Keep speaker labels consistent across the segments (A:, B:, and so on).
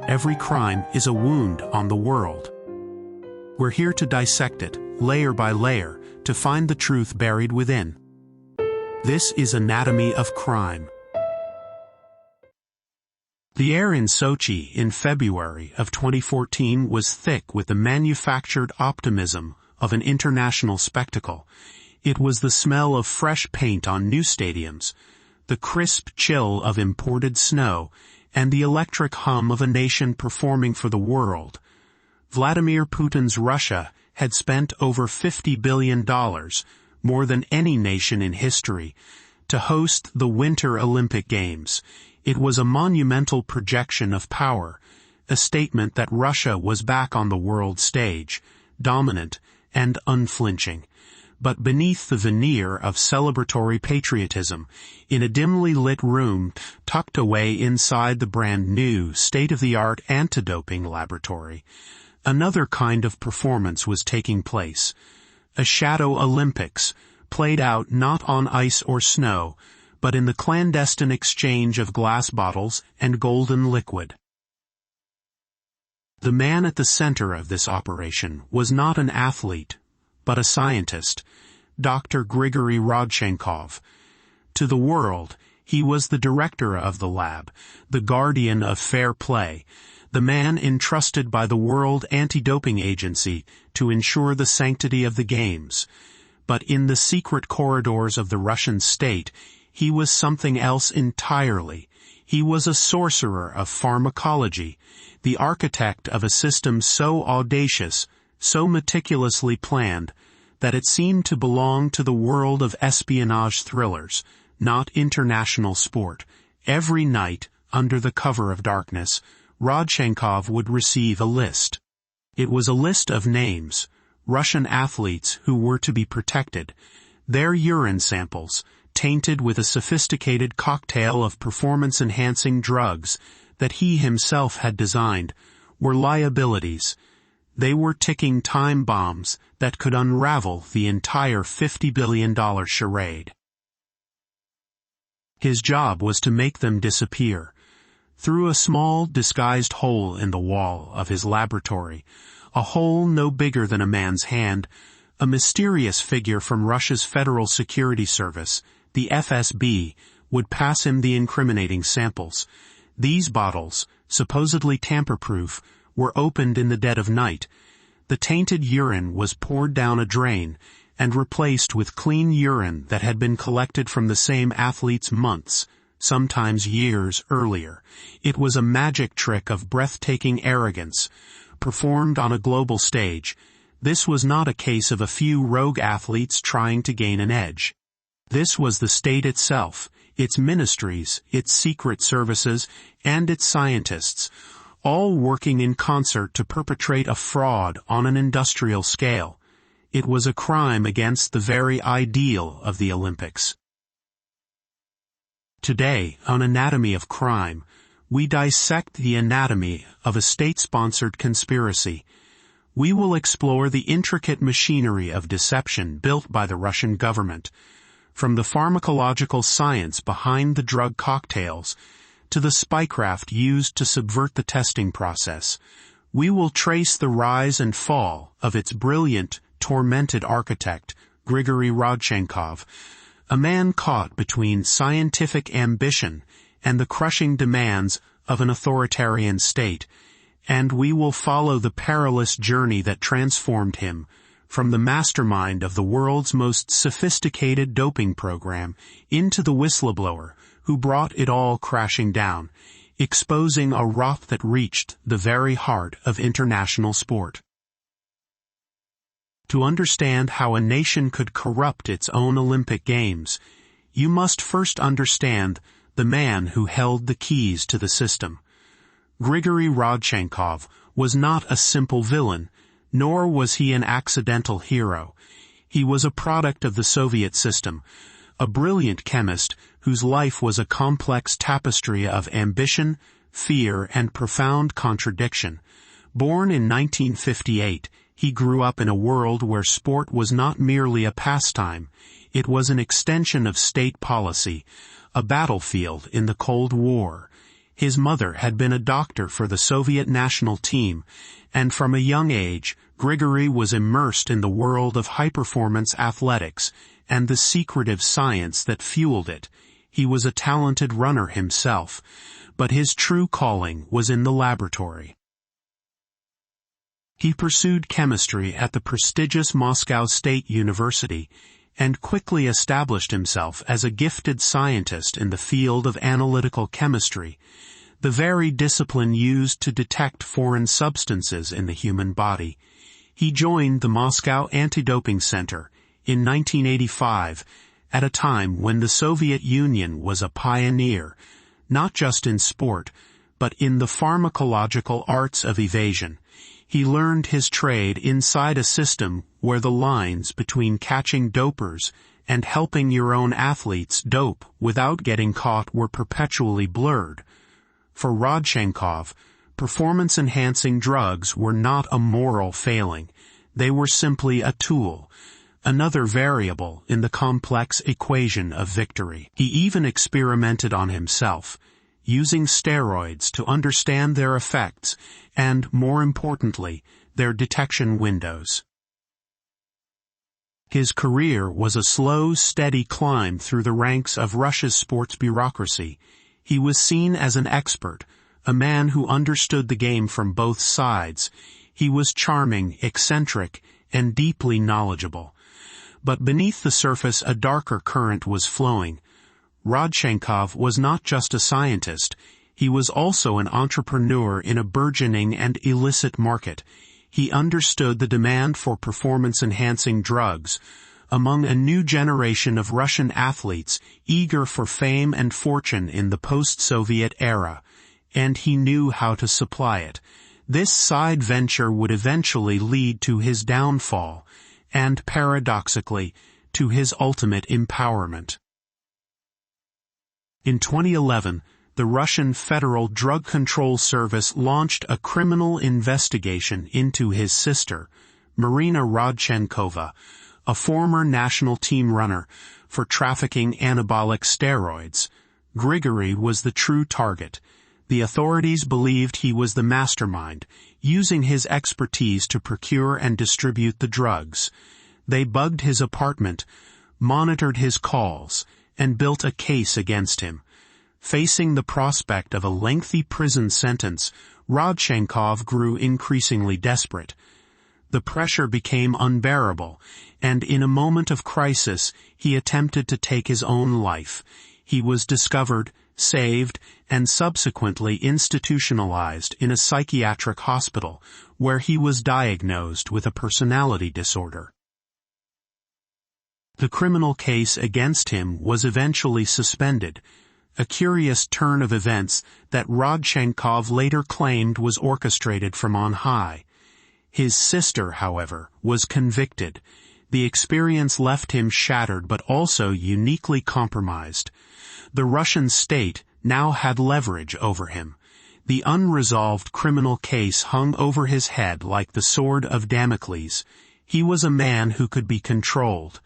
A: every crime is a wound on the world. We're here to dissect it, layer by layer, to find the truth buried within. This is Anatomy of Crime. The air in Sochi in February of 2014 was thick with the manufactured optimism of an international spectacle. It was the smell of fresh paint on new stadiums, the crisp chill of imported snow, and the electric hum of a nation performing for the world. Vladimir Putin's Russia had spent over $50 billion, more than any nation in history, to host the Winter Olympic Games. It was a monumental projection of power, a statement that Russia was back on the world stage, dominant and unflinching. But beneath the veneer of celebratory patriotism, in a dimly lit room tucked away inside the brand-new, state-of-the-art anti-doping laboratory, another kind of performance was taking place. A shadow Olympics, played out not on ice or snow, but in the clandestine exchange of glass bottles and golden liquid. The man at the center of this operation was not an athlete, but a scientist, Dr. Grigory Rodchenkov. To the world, he was the director of the lab, the guardian of fair play, the man entrusted by the World Anti-Doping Agency to ensure the sanctity of the games. But in the secret corridors of the Russian state, he was something else entirely. He was a sorcerer of pharmacology, the architect of a system so audacious, so meticulously planned, that it seemed to belong to the world of espionage thrillers, not international sport. Every night, under the cover of darkness, Rodchenkov would receive a list. It was a list of names, Russian athletes who were to be protected, their urine samples, tainted with a sophisticated cocktail of performance-enhancing drugs that he himself had designed, were liabilities. They were ticking time bombs that could unravel the entire $50 billion charade. His job was to make them disappear. Through a small, disguised hole in the wall of his laboratory, a hole no bigger than a man's hand, a mysterious figure from Russia's Federal Security Service, the FSB, would pass him the incriminating samples. These bottles, supposedly tamper-proof, were opened in the dead of night. The tainted urine was poured down a drain and replaced with clean urine that had been collected from the same athletes months, sometimes years earlier. It was a magic trick of breathtaking arrogance, performed on a global stage. This was not a case of a few rogue athletes trying to gain an edge. This was the state itself, its ministries, its secret services, and its scientists, all working in concert to perpetrate a fraud on an industrial scale. It was a crime against the very ideal of the Olympics. Today, on Anatomy of Crime, we dissect the anatomy of a state-sponsored conspiracy. We will explore the intricate machinery of deception built by the Russian government, from the pharmacological science behind the drug cocktails to the spycraft used to subvert the testing process. We will trace the rise and fall of its brilliant, tormented architect, Grigory Rodchenkov, a man caught between scientific ambition and the crushing demands of an authoritarian state, and we will follow the perilous journey that transformed him from the mastermind of the world's most sophisticated doping program into the whistleblower who brought it all crashing down, exposing a rot that reached the very heart of international sport. To understand how a nation could corrupt its own Olympic Games, you must first understand the man who held the keys to the system. Grigory Rodchenkov was not a simple villain, nor was he an accidental hero. He was a product of the Soviet system, a brilliant chemist whose life was a complex tapestry of ambition, fear, and profound contradiction. Born in 1958, he grew up in a world where sport was not merely a pastime, it was an extension of state policy, a battlefield in the Cold War. His mother had been a doctor for the Soviet national team, and from a young age, Grigory was immersed in the world of high-performance athletics and the secretive science that fueled it. He was a talented runner himself, but his true calling was in the laboratory. He pursued chemistry at the prestigious Moscow State University and quickly established himself as a gifted scientist in the field of analytical chemistry, the very discipline used to detect foreign substances in the human body. He joined the Moscow Anti-Doping Center in 1985, at a time when the Soviet Union was a pioneer, not just in sport, but in the pharmacological arts of evasion. He learned his trade inside a system where the lines between catching dopers and helping your own athletes dope without getting caught were perpetually blurred. For Rodchenkov, performance-enhancing drugs were not a moral failing. They were simply a tool, another variable in the complex equation of victory. He even experimented on himself, using steroids to understand their effects and, more importantly, their detection windows. His career was a slow, steady climb through the ranks of Russia's sports bureaucracy. He was seen as an expert, a man who understood the game from both sides. He was charming, eccentric, and deeply knowledgeable. But beneath the surface a darker current was flowing. Rodchenkov was not just a scientist, he was also an entrepreneur in a burgeoning and illicit market. He understood the demand for performance-enhancing drugs among a new generation of Russian athletes eager for fame and fortune in the post-Soviet era, and he knew how to supply it. This side venture would eventually lead to his downfall, and paradoxically, to his ultimate empowerment. In 2011, the Russian Federal Drug Control Service launched a criminal investigation into his sister, Marina Rodchenkova, a former national team runner, for trafficking anabolic steroids. Grigory was the true target. The authorities believed he was the mastermind, using his expertise to procure and distribute the drugs. They bugged his apartment, monitored his calls, and built a case against him. Facing the prospect of a lengthy prison sentence, Rodchenkov grew increasingly desperate. The pressure became unbearable, and in a moment of crisis, he attempted to take his own life. He was discovered, saved, and subsequently institutionalized in a psychiatric hospital, where he was diagnosed with a personality disorder. The criminal case against him was eventually suspended, a curious turn of events that Rodchenkov later claimed was orchestrated from on high. His sister, however, was convicted. The experience left him shattered but also uniquely compromised. The Russian state now had leverage over him. The unresolved criminal case hung over his head like the sword of Damocles. He was a man who could be controlled.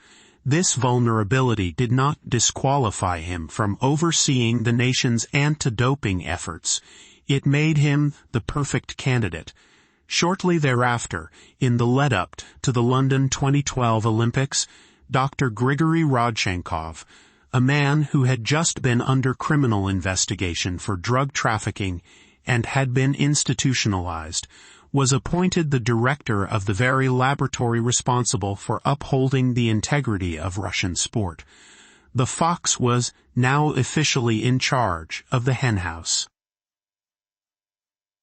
A: This vulnerability did not disqualify him from overseeing the nation's anti-doping efforts. It made him the perfect candidate. Shortly thereafter, in the lead-up to the London 2012 Olympics, Dr. Grigory Rodchenkov, a man who had just been under criminal investigation for drug trafficking and had been institutionalized, was appointed the director of the very laboratory responsible for upholding the integrity of Russian sport. The fox was now officially in charge of the henhouse.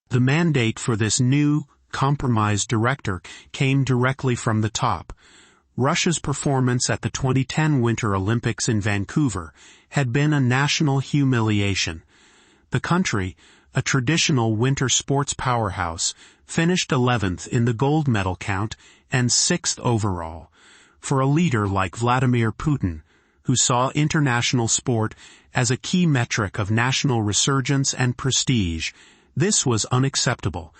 A: The mandate for this new, compromised director came directly from the top. Russia's performance at the 2010 Winter Olympics in Vancouver had been a national humiliation. The country, a traditional winter sports powerhouse, finished 11th in the gold medal count and 6th overall. For a leader like Vladimir Putin, who saw international sport as a key metric of national resurgence and prestige, this was unacceptable.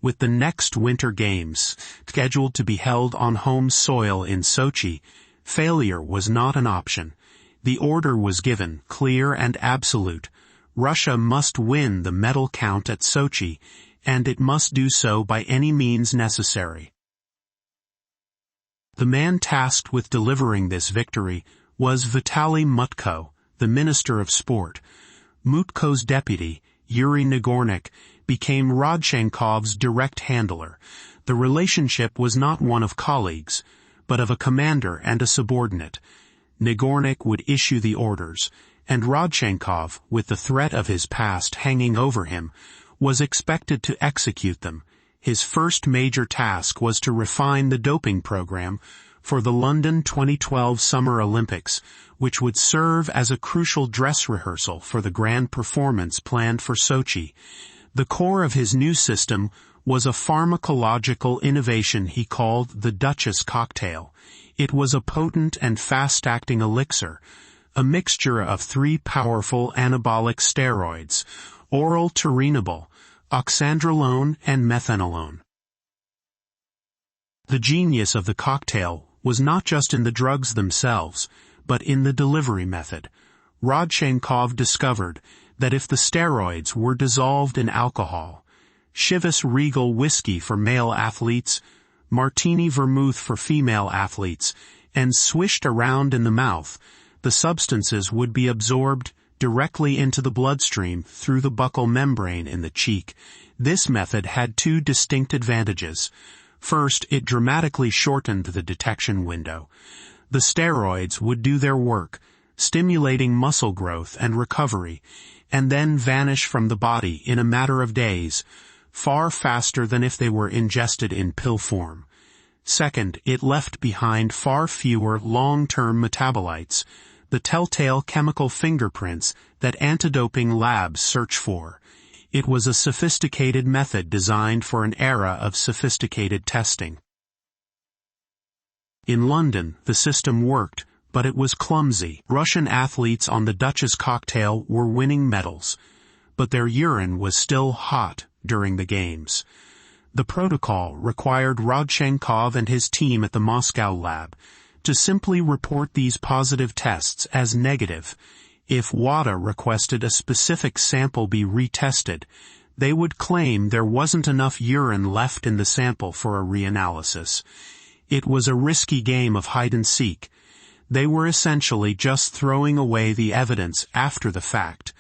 A: With the next Winter Games scheduled to be held on home soil in Sochi, failure was not an option. The order was given, clear and absolute. Russia must win the medal count at Sochi, and it must do so by any means necessary. The man tasked with delivering this victory was Vitaly Mutko, the Minister of Sport. Mutko's deputy, Yuri Nagornik, became Rodchenkov's direct handler. The relationship was not one of colleagues, but of a commander and a subordinate. Nagornik would issue the orders, and Rodchenkov, with the threat of his past hanging over him, was expected to execute them. His first major task was to refine the doping program for the London 2012 Summer Olympics, which would serve as a crucial dress rehearsal for the grand performance planned for Sochi. The core of his new system was a pharmacological innovation he called the Duchess cocktail. It was a potent and fast-acting elixir, a mixture of 3 powerful anabolic steroids, oral turinabol, oxandrolone, and methanolone. The genius of the cocktail was not just in the drugs themselves, but in the delivery method. Rodchenkov discovered that if the steroids were dissolved in alcohol, Chivas Regal whiskey for male athletes, Martini vermouth for female athletes, and swished around in the mouth, the substances would be absorbed directly into the bloodstream through the buccal membrane in the cheek. This method had 2 distinct advantages. First, it dramatically shortened the detection window. The steroids would do their work, stimulating muscle growth and recovery, and then vanish from the body in a matter of days, far faster than if they were ingested in pill form. Second, it left behind far fewer long-term metabolites, the telltale chemical fingerprints that anti-doping labs search for. It was a sophisticated method designed for an era of sophisticated testing. In London, the system worked, but it was clumsy. Russian athletes on the Duchess cocktail were winning medals, but their urine was still hot during the games. The protocol required Rodchenkov and his team at the Moscow lab to simply report these positive tests as negative. If WADA requested a specific sample be retested, they would claim there wasn't enough urine left in the sample for a reanalysis. It was a risky game of hide-and-seek. They were essentially just throwing away the evidence after the fact.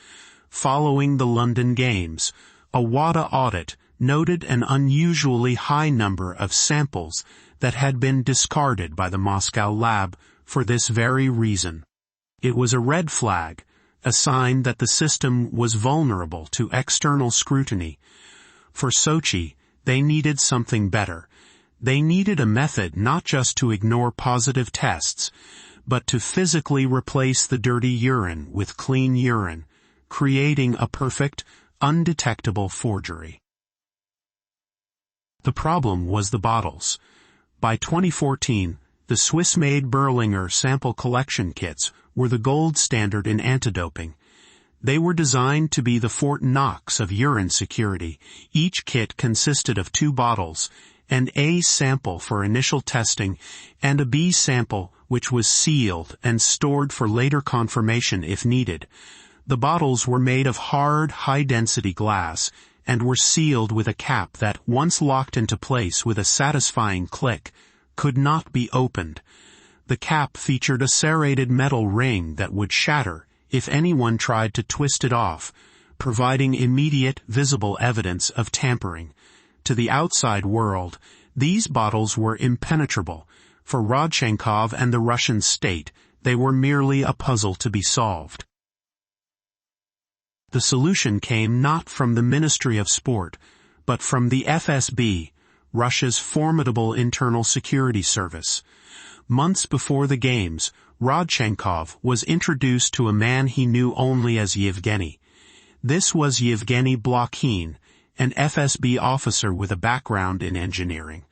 A: Following the London Games, a WADA audit noted an unusually high number of samples that had been discarded by the Moscow lab for this very reason. It was a red flag, a sign that the system was vulnerable to external scrutiny. For Sochi, they needed something better. They needed a method not just to ignore positive tests, but to physically replace the dirty urine with clean urine, creating a perfect, undetectable forgery. The problem was the bottles. By 2014, the Swiss-made Berlinger sample collection kits were the gold standard in antidoping. They were designed to be the Fort Knox of urine security. Each kit consisted of 2 bottles, an A sample for initial testing and a B sample which was sealed and stored for later confirmation if needed. The bottles were made of hard, high-density glass and were sealed with a cap that, once locked into place with a satisfying click, could not be opened. The cap featured a serrated metal ring that would shatter if anyone tried to twist it off, providing immediate, visible evidence of tampering. To the outside world, these bottles were impenetrable. For Rodchenkov and the Russian state, they were merely a puzzle to be solved. The solution came not from the Ministry of Sport, but from the FSB, Russia's formidable internal security service. Months before the games, Rodchenkov was introduced to a man he knew only as Yevgeny. This was Yevgeny Blokhin, an FSB officer with a background in engineering.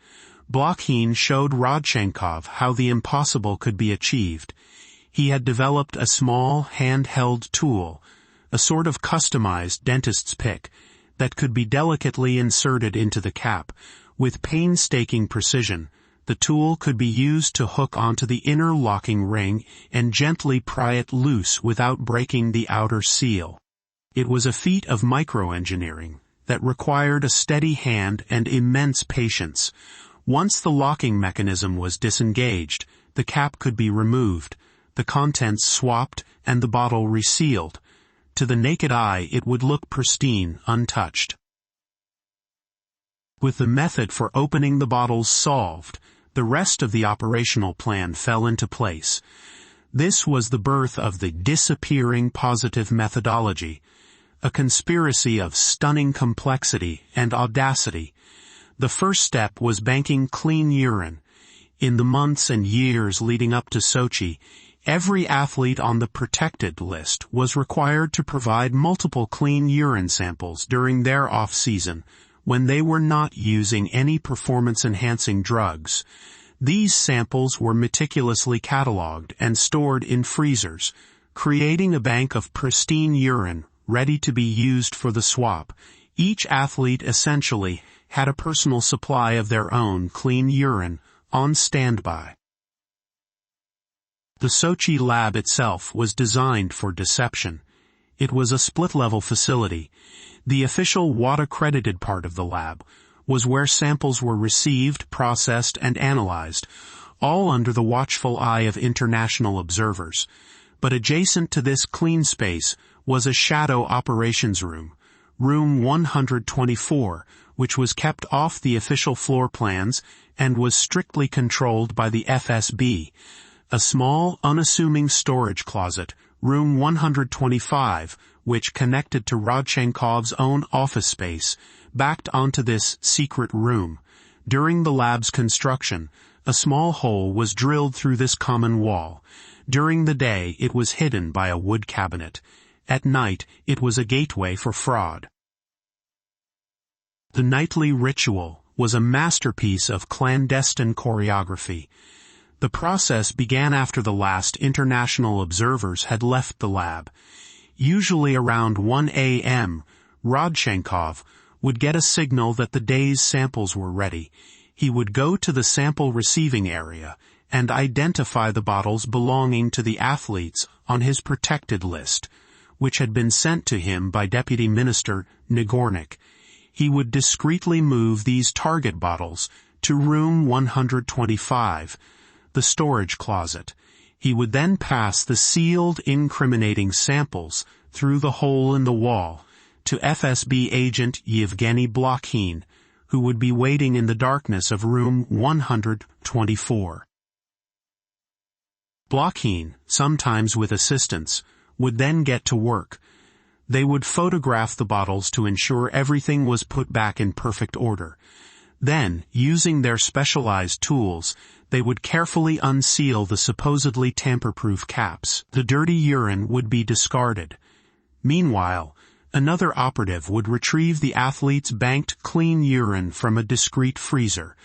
A: Blokhin showed Rodchenkov how the impossible could be achieved. He had developed a small, handheld tool, a sort of customized dentist's pick, that could be delicately inserted into the cap. With painstaking precision, the tool could be used to hook onto the inner locking ring and gently pry it loose without breaking the outer seal. It was a feat of microengineering that required a steady hand and immense patience. Once the locking mechanism was disengaged, the cap could be removed, the contents swapped, and the bottle resealed. To the naked eye, it would look pristine, untouched. With the method for opening the bottles solved, the rest of the operational plan fell into place. This was the birth of the disappearing positive methodology, a conspiracy of stunning complexity and audacity. The first step was banking clean urine. In the months and years leading up to Sochi, every athlete on the protected list was required to provide multiple clean urine samples during their off-season, when they were not using any performance-enhancing drugs. These samples were meticulously catalogued and stored in freezers, creating a bank of pristine urine ready to be used for the swap. Each athlete essentially had a personal supply of their own clean urine on standby. The Sochi lab itself was designed for deception. It was a split-level facility. The official WADA-accredited part of the lab was where samples were received, processed, and analyzed, all under the watchful eye of international observers. But adjacent to this clean space was a shadow operations room, Room 124, which was kept off the official floor plans and was strictly controlled by the FSB. A small, unassuming storage closet, Room 125, which connected to Rodchenkov's own office space, backed onto this secret room. During the lab's construction, a small hole was drilled through this common wall. During the day, it was hidden by a wood cabinet. At night, it was a gateway for fraud. The nightly ritual was a masterpiece of clandestine choreography. The process began after the last international observers had left the lab. Usually around 1 a.m., Rodchenkov would get a signal that the day's samples were ready. He would go to the sample receiving area and identify the bottles belonging to the athletes on his protected list, which had been sent to him by Deputy Minister Nagornik. He would discreetly move these target bottles to Room 125, the storage closet. He would then pass the sealed, incriminating samples through the hole in the wall to FSB agent Yevgeny Blokhin, who would be waiting in the darkness of Room 124. Blokhin, sometimes with assistance, would then get to work. They would photograph the bottles to ensure everything was put back in perfect order. Then, using their specialized tools, they would carefully unseal the supposedly tamper-proof caps. The dirty urine would be discarded. Meanwhile, another operative would retrieve the athlete's banked clean urine from a discreet freezer.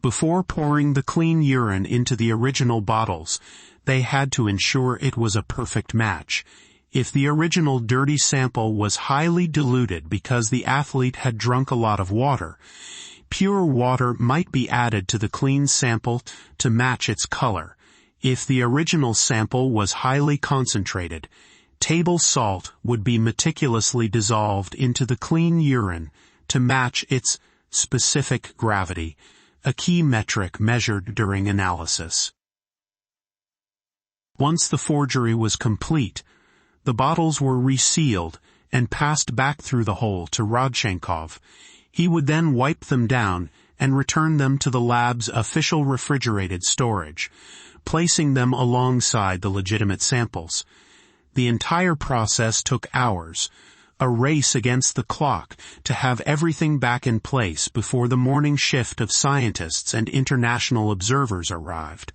A: Before pouring the clean urine into the original bottles, they had to ensure it was a perfect match. If the original dirty sample was highly diluted because the athlete had drunk a lot of water, pure water might be added to the clean sample to match its color. If the original sample was highly concentrated, table salt would be meticulously dissolved into the clean urine to match its specific gravity, a key metric measured during analysis. Once the forgery was complete, the bottles were resealed and passed back through the hole to Rodchenkov. He would then wipe them down and return them to the lab's official refrigerated storage, placing them alongside the legitimate samples. The entire process took hours, a race against the clock to have everything back in place before the morning shift of scientists and international observers arrived.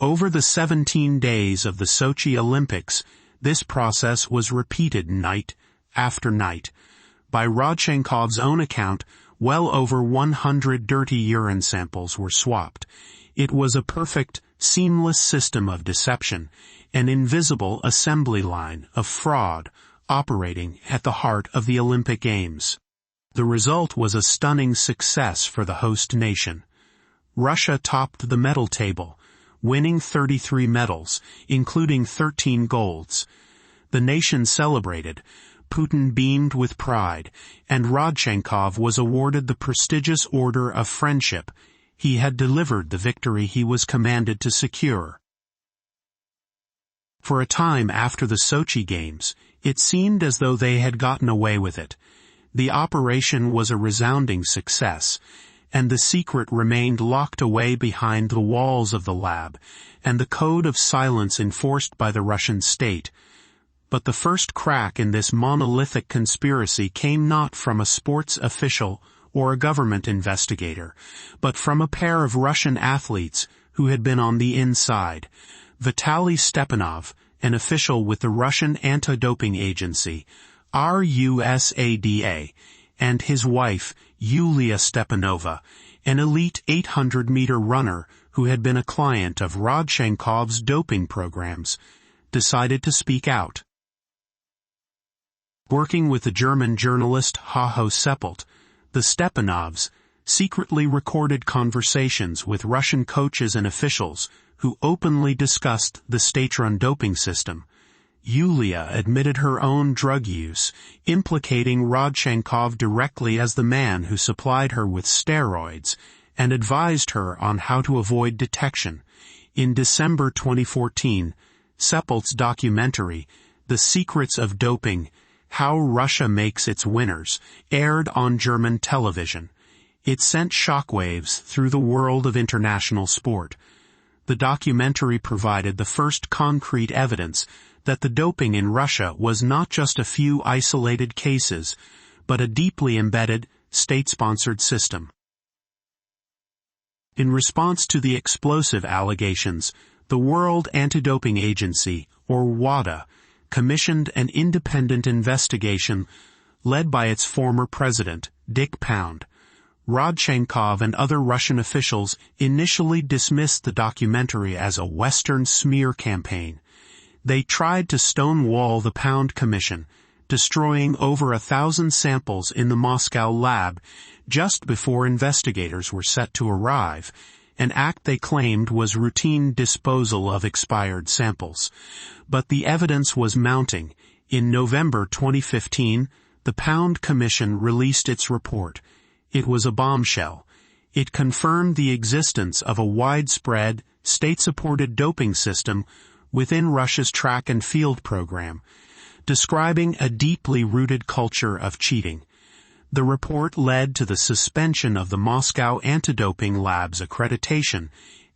A: Over the 17 days of the Sochi Olympics, this process was repeated night after night. By Rodchenkov's own account, well over 100 dirty urine samples were swapped. It was a perfect, seamless system of deception, an invisible assembly line of fraud operating at the heart of the Olympic Games. The result was a stunning success for the host nation. Russia topped the medal table, winning 33 medals, including 13 golds. The nation celebrated, Putin beamed with pride, and Rodchenkov was awarded the prestigious Order of Friendship. He had delivered the victory he was commanded to secure. For a time after the Sochi Games, it seemed as though they had gotten away with it. The operation was a resounding success, and the secret remained locked away behind the walls of the lab, and the code of silence enforced by the Russian state. But the first crack in this monolithic conspiracy came not from a sports official or a government investigator, but from a pair of Russian athletes who had been on the inside. Vitaly Stepanov, an official with the Russian anti-doping agency, RUSADA, and his wife, Yulia Stepanova, an elite 800-meter runner who had been a client of Rodchenkov's doping programs, decided to speak out. Working with the German journalist Hajo Seppelt, the Stepanovs secretly recorded conversations with Russian coaches and officials who openly discussed the state-run doping system. Yulia admitted her own drug use, implicating Rodchenkov directly as the man who supplied her with steroids and advised her on how to avoid detection. In December 2014, Seppelt's documentary, The Secrets of Doping: How Russia Makes Its Winners, aired on German television. It sent shockwaves through the world of international sport. The documentary provided the first concrete evidence that the doping in Russia was not just a few isolated cases, but a deeply embedded, state-sponsored system. In response to the explosive allegations, the World Anti-Doping Agency, or WADA, commissioned an independent investigation led by its former president, Dick Pound. Rodchenkov and other Russian officials initially dismissed the documentary as a Western smear campaign. They tried to stonewall the Pound Commission, destroying over 1,000 samples in the Moscow lab just before investigators were set to arrive, an act they claimed was routine disposal of expired samples. But the evidence was mounting. In November 2015, the Pound Commission released its report. It was a bombshell. It confirmed the existence of a widespread, state-supported doping system within Russia's track and field program, describing a deeply rooted culture of cheating. The report led to the suspension of the Moscow anti-doping lab's accreditation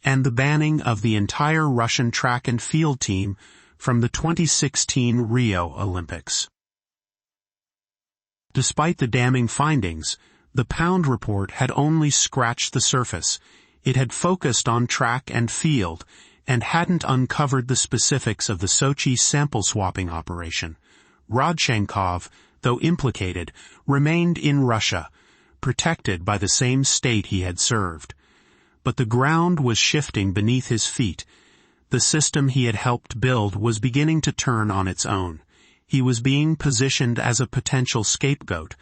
A: and the banning of the entire Russian track and field team from the 2016 Rio Olympics. Despite the damning findings, the Pound report had only scratched the surface. It had focused on track and field and hadn't uncovered the specifics of the Sochi sample-swapping operation. Rodchenkov, though implicated, remained in Russia, protected by the same state he had served. But the ground was shifting beneath his feet. The system he had helped build was beginning to turn on its own. He was being positioned as a potential scapegoat,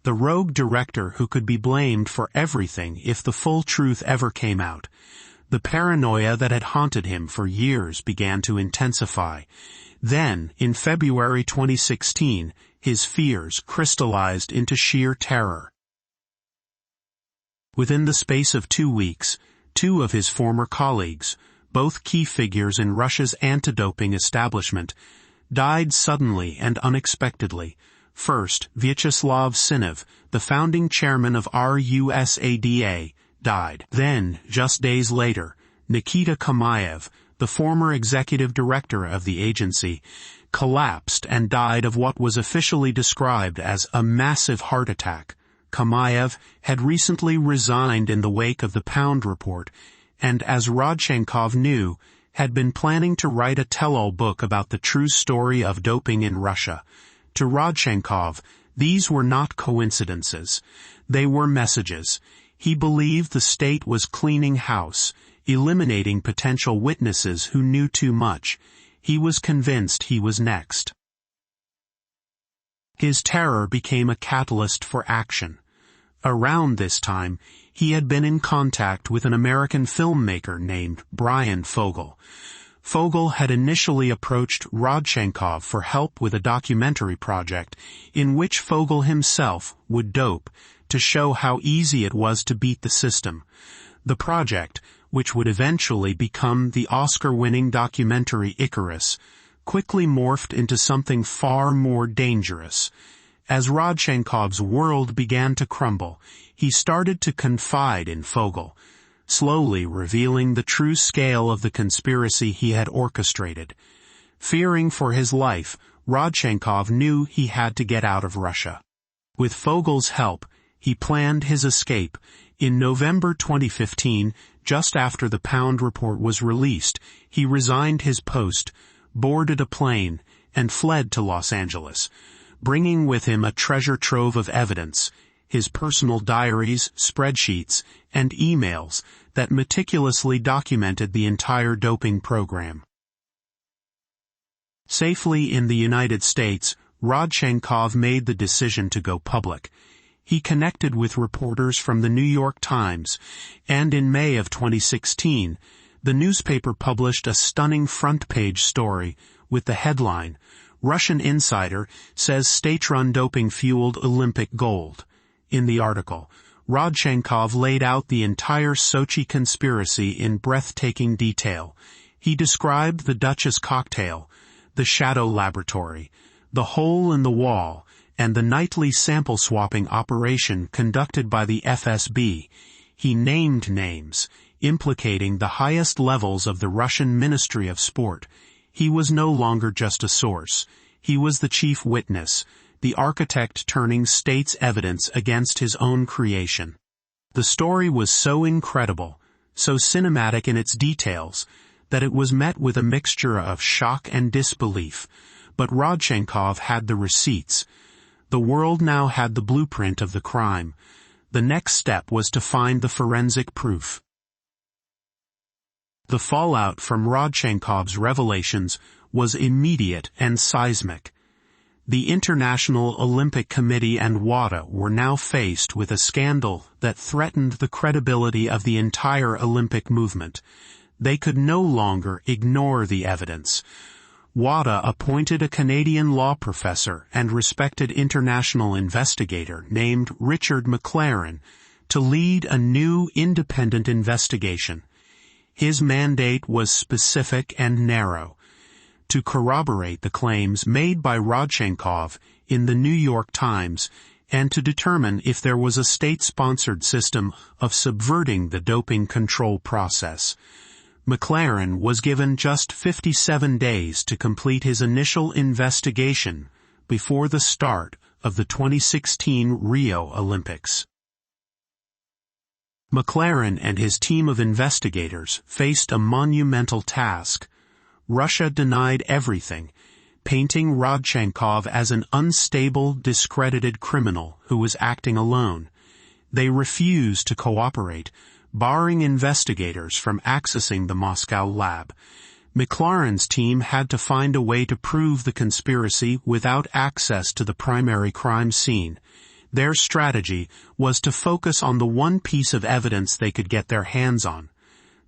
A: the rogue director who could be blamed for everything if the full truth ever came out. The paranoia that had haunted him for years began to intensify. Then, in February 2016, his fears crystallized into sheer terror. Within the space of 2 weeks, 2 of his former colleagues, both key figures in Russia's anti-doping establishment, died suddenly and unexpectedly. First, Vyacheslav Sinov, the founding chairman of RUSADA, died. Then, just days later, Nikita Kamayev, the former executive director of the agency, collapsed and died of what was officially described as a massive heart attack. Kamayev had recently resigned in the wake of the Pound report, and as Rodchenkov knew, had been planning to write a tell-all book about the true story of doping in Russia. To Rodchenkov, these were not coincidences. They were messages. He believed the state was cleaning house, eliminating potential witnesses who knew too much. He was convinced he was next. His terror became a catalyst for action. Around this time, he had been in contact with an American filmmaker named Brian Fogel. Fogel had initially approached Rodchenkov for help with a documentary project in which Fogel himself would dope to show how easy it was to beat the system. The project, which would eventually become the Oscar-winning documentary Icarus, quickly morphed into something far more dangerous. As Rodchenkov's world began to crumble, he started to confide in Fogel, slowly revealing the true scale of the conspiracy he had orchestrated. Fearing for his life, Rodchenkov knew he had to get out of Russia. With Fogel's help, he planned his escape. In November 2015, just after the Pound report was released, he resigned his post, boarded a plane, and fled to Los Angeles, bringing with him a treasure trove of evidence, his personal diaries, spreadsheets, and emails that meticulously documented the entire doping program. Safely in the United States, Rodchenkov made the decision to go public. He connected with reporters from the New York Times, and in May of 2016, the newspaper published a stunning front-page story with the headline, "Russian Insider Says State-Run Doping Fueled Olympic Gold." In the article, Rodchenkov laid out the entire Sochi conspiracy in breathtaking detail. He described the Duchess cocktail, the shadow laboratory, the hole in the wall, and the nightly sample-swapping operation conducted by the FSB. He named names, implicating the highest levels of the Russian Ministry of Sport. He was no longer just a source. He was the chief witness, the architect turning state's evidence against his own creation. The story was so incredible, so cinematic in its details, that it was met with a mixture of shock and disbelief. But Rodchenkov had the receipts. The world now had the blueprint of the crime. The next step was to find the forensic proof. The fallout from Rodchenkov's revelations was immediate and seismic. The International Olympic Committee and WADA were now faced with a scandal that threatened the credibility of the entire Olympic movement. They could no longer ignore the evidence. WADA appointed a Canadian law professor and respected international investigator named Richard McLaren to lead a new independent investigation. His mandate was specific and narrow: to corroborate the claims made by Rodchenkov in the New York Times and to determine if there was a state-sponsored system of subverting the doping control process. McLaren was given just 57 days to complete his initial investigation before the start of the 2016 Rio Olympics. McLaren and his team of investigators faced a monumental task. Russia denied everything, painting Rodchenkov as an unstable, discredited criminal who was acting alone. They refused to cooperate, barring investigators from accessing the Moscow lab. McLaren's team had to find a way to prove the conspiracy without access to the primary crime scene. Their strategy was to focus on the one piece of evidence they could get their hands on: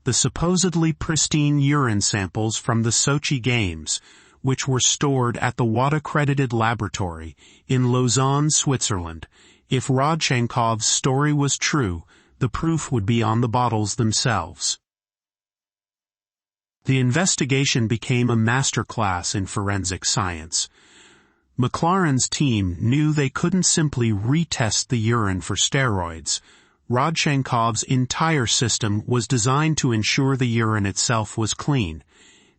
A: the supposedly pristine urine samples from the Sochi Games, which were stored at the WADA-accredited laboratory in Lausanne, Switzerland. If Rodchenkov's story was true, the proof would be on the bottles themselves. The investigation became a masterclass in forensic science. McLaren's team knew they couldn't simply retest the urine for steroids. Rodchenkov's entire system was designed to ensure the urine itself was clean.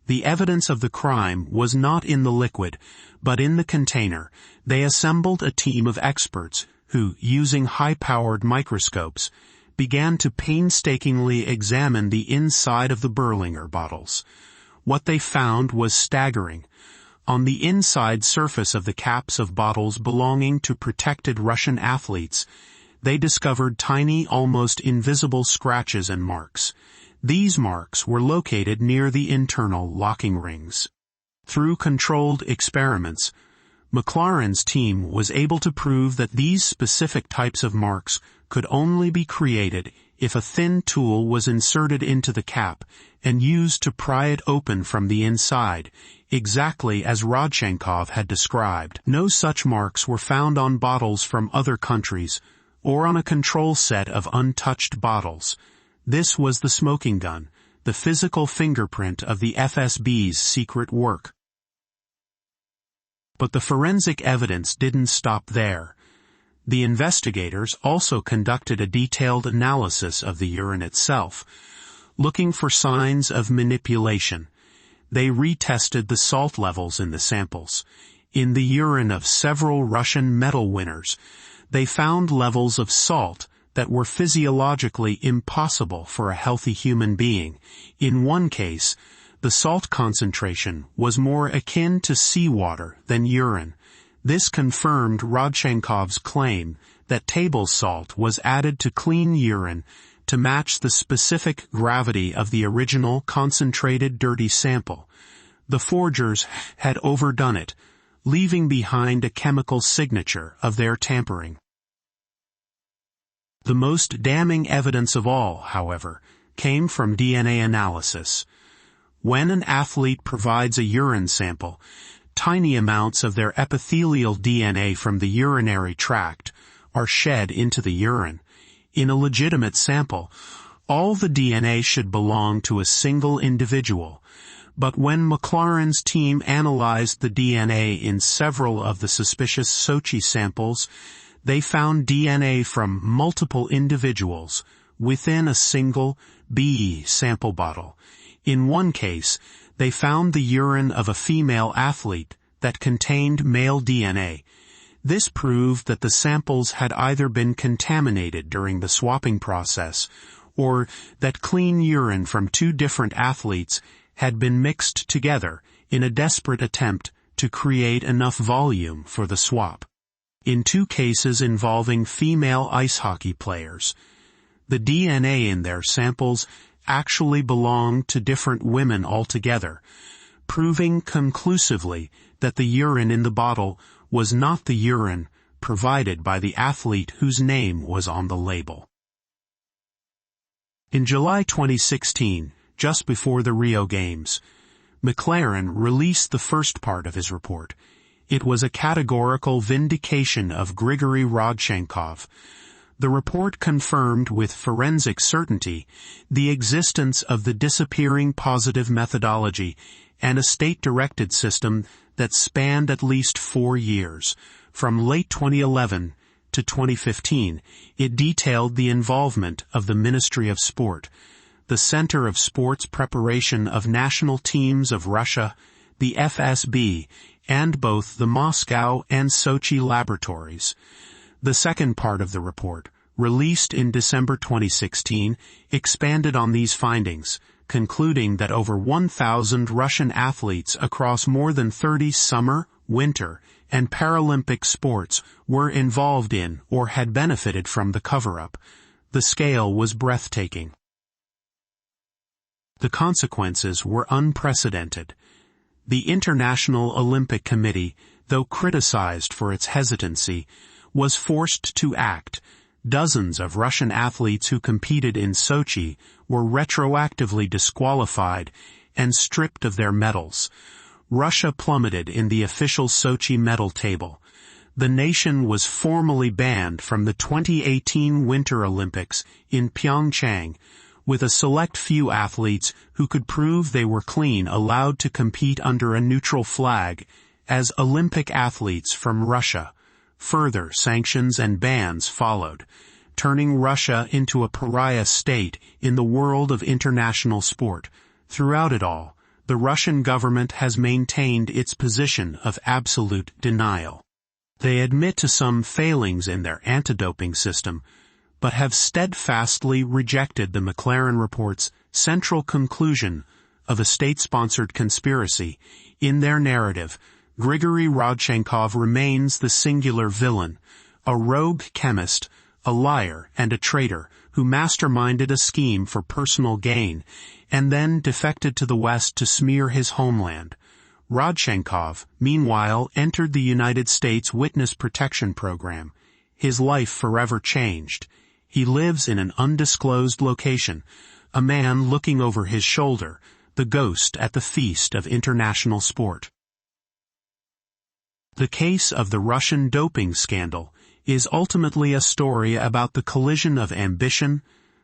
A: The evidence of the crime was not in the liquid, but in the container. They assembled a team of experts who, using high-powered microscopes, began to painstakingly examine the inside of the Berlinger bottles. What they found was staggering. On the inside surface of the caps of bottles belonging to protected Russian athletes, they discovered tiny, almost invisible scratches and marks. These marks were located near the internal locking rings. Through controlled experiments, McLaren's team was able to prove that these specific types of marks could only be created if a thin tool was inserted into the cap and used to pry it open from the inside, exactly as Rodchenkov had described. No such marks were found on bottles from other countries, or on a control set of untouched bottles. This was the smoking gun, the physical fingerprint of the FSB's secret work. But the forensic evidence didn't stop there. The investigators also conducted a detailed analysis of the urine itself, looking for signs of manipulation. They retested the salt levels in the samples. In the urine of several Russian medal winners, they found levels of salt that were physiologically impossible for a healthy human being. In one case, the salt concentration was more akin to seawater than urine. This confirmed Rodchenkov's claim that table salt was added to clean urine to match the specific gravity of the original concentrated dirty sample. The forgers had overdone it, leaving behind a chemical signature of their tampering. The most damning evidence of all, however, came from DNA analysis. When an athlete provides a urine sample, tiny amounts of their epithelial DNA from the urinary tract are shed into the urine. In a legitimate sample, all the DNA should belong to a single individual. But when McLaren's team analyzed the DNA in several of the suspicious Sochi samples, they found DNA from multiple individuals within a single BE sample bottle. In one case, they found the urine of a female athlete that contained male DNA. This proved that the samples had either been contaminated during the swapping process, or that clean urine from two different athletes had been mixed together in a desperate attempt to create enough volume for the swap. In two cases involving female ice hockey players, the DNA in their samples actually belonged to different women altogether, proving conclusively that the urine in the bottle was not the urine provided by the athlete whose name was on the label. In July 2016, just before the Rio Games, McLaren released the first part of his report. It was a categorical vindication of Grigory Rodchenkov. The report confirmed with forensic certainty the existence of the disappearing positive methodology and a state-directed system that spanned at least 4 years. From late 2011 to 2015, it detailed the involvement of the Ministry of Sport, the Center of Sports Preparation of National Teams of Russia, the FSB, and both the Moscow and Sochi laboratories. The second part of the report, released in December 2016, expanded on these findings, concluding that over 1,000 Russian athletes across more than 30 summer, winter, and Paralympic sports were involved in or had benefited from the cover-up. The scale was breathtaking. The consequences were unprecedented. The International Olympic Committee, though criticized for its hesitancy, was forced to act. Dozens of Russian athletes who competed in Sochi were retroactively disqualified and stripped of their medals. Russia plummeted in the official Sochi medal table. The nation was formally banned from the 2018 Winter Olympics in Pyeongchang, with a select few athletes who could prove they were clean allowed to compete under a neutral flag as Olympic athletes from Russia. Further sanctions and bans followed, turning Russia into a pariah state in the world of international sport. Throughout it all, the Russian government has maintained its position of absolute denial. They admit to some failings in their anti-doping system, but have steadfastly rejected the McLaren report's central conclusion of a state-sponsored conspiracy. In their narrative, Grigory Rodchenkov remains the singular villain, a rogue chemist, a liar, and a traitor who masterminded a scheme for personal gain and then defected to the West to smear his homeland. Rodchenkov, meanwhile, entered the United States Witness Protection Program. His life forever changed. He lives in an undisclosed location, a man looking over his shoulder, the ghost at the feast of international sport. The case of the Russian doping scandal is ultimately a story about the collision of ambition,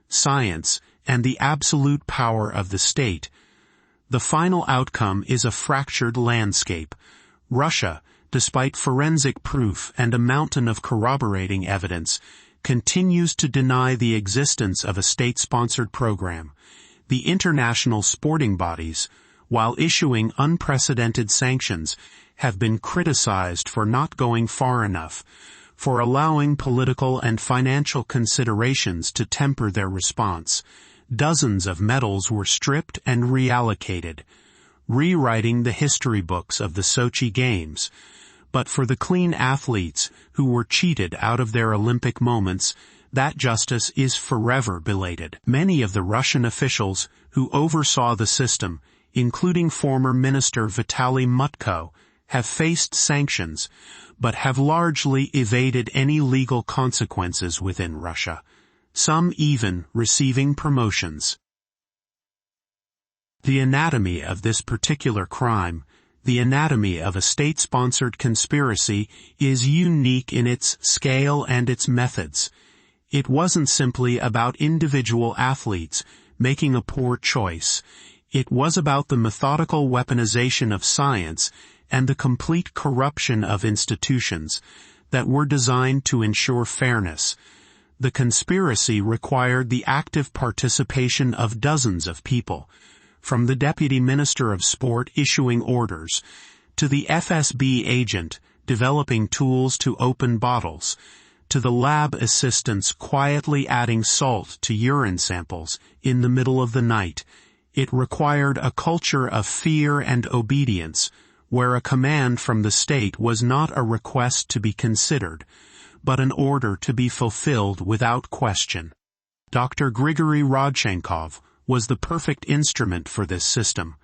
A: science, and the absolute power of the state. The final outcome is a fractured landscape. Russia, despite forensic proof and a mountain of corroborating evidence, continues to deny the existence of a state-sponsored program. The international sporting bodies, while issuing unprecedented sanctions, have been criticized for not going far enough, for allowing political and financial considerations to temper their response. Dozens of medals were stripped and reallocated, rewriting the history books of the Sochi Games. But for the clean athletes who were cheated out of their Olympic moments, that justice is forever belated. Many of the Russian officials who oversaw the system, including former Minister Vitaly Mutko, have faced sanctions, but have largely evaded any legal consequences within Russia, some even receiving promotions. The anatomy of this particular crime, the anatomy of a state-sponsored conspiracy, is unique in its scale and its methods. It wasn't simply about individual athletes making a poor choice. It was about the methodical weaponization of science and the complete corruption of institutions that were designed to ensure fairness. The conspiracy required the active participation of dozens of people, from the Deputy Minister of Sport issuing orders, to the FSB agent developing tools to open bottles, to the lab assistants quietly adding salt to urine samples in the middle of the night. It required a culture of fear and obedience, where a command from the state was not a request to be considered, but an order to be fulfilled without question. Dr. Grigory Rodchenkov was the perfect instrument for this system.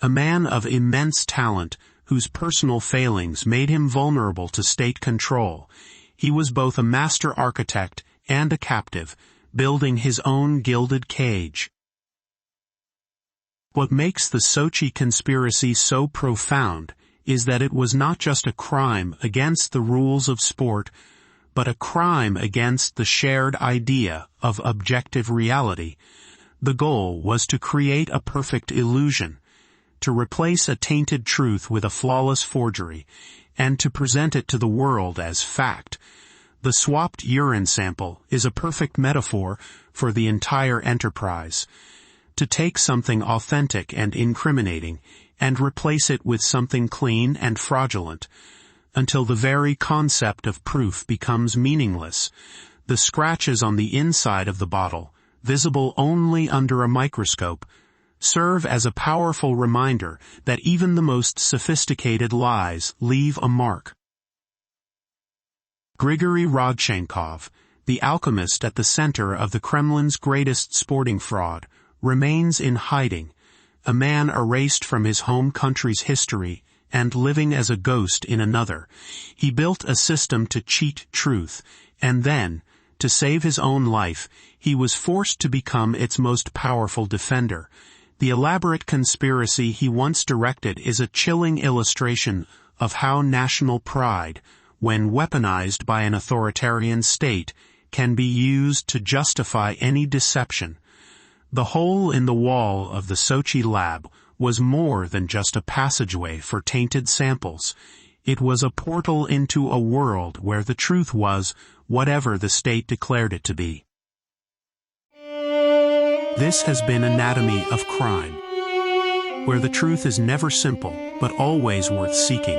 A: A man of immense talent whose personal failings made him vulnerable to state control. He was both a master architect and a captive, building his own gilded cage. What makes the Sochi conspiracy so profound is that it was not just a crime against the rules of sport, but a crime against the shared idea of objective reality. The goal was to create a perfect illusion, to replace a tainted truth with a flawless forgery, and to present it to the world as fact. The swapped urine sample is a perfect metaphor for the entire enterprise. To take something authentic and incriminating and replace it with something clean and fraudulent, until the very concept of proof becomes meaningless. The scratches on the inside of the bottle, visible only under a microscope, serve as a powerful reminder that even the most sophisticated lies leave a mark. Grigory Rodchenkov, the alchemist at the center of the Kremlin's greatest sporting fraud, remains in hiding, a man erased from his home country's history and living as a ghost in another. He built a system to cheat truth, and then, to save his own life, he was forced to become its most powerful defender. The elaborate conspiracy he once directed is a chilling illustration of how national pride, when weaponized by an authoritarian state, can be used to justify any deception. The hole in the wall of the Sochi lab was more than just a passageway for tainted samples. It was a portal into a world where the truth was whatever the state declared it to be. This has been Anatomy of Crime, where the truth is never simple, but always worth seeking.